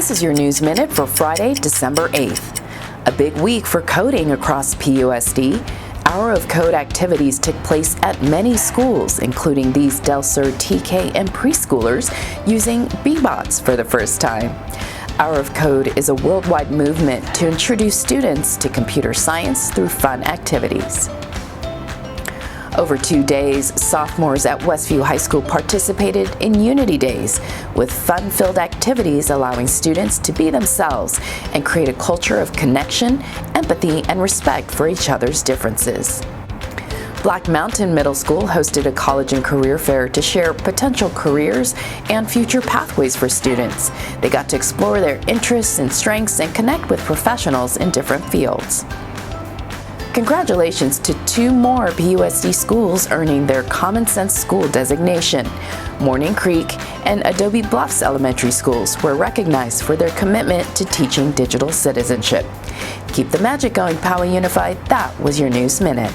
This is your News Minute for Friday, December 8th. A big week for coding across PUSD. Hour of Code activities took place at many schools, including these Delsur TK and preschoolers using BBots for the first time. Hour of Code is a worldwide movement to introduce students to computer science through fun activities. Over 2 days, sophomores at Westview High School participated in Unity Days with fun-filled activities allowing students to be themselves and create a culture of connection, empathy, and respect for each other's differences. Black Mountain Middle School hosted a college and career fair to share potential careers and future pathways for students. They got to explore their interests and strengths and connect with professionals in different fields. Congratulations to 2 more PUSD schools earning their Common Sense School designation. Morning Creek and Adobe Bluffs elementary schools were recognized for their commitment to teaching digital citizenship. Keep the magic going, Poway Unified. That was your News Minute.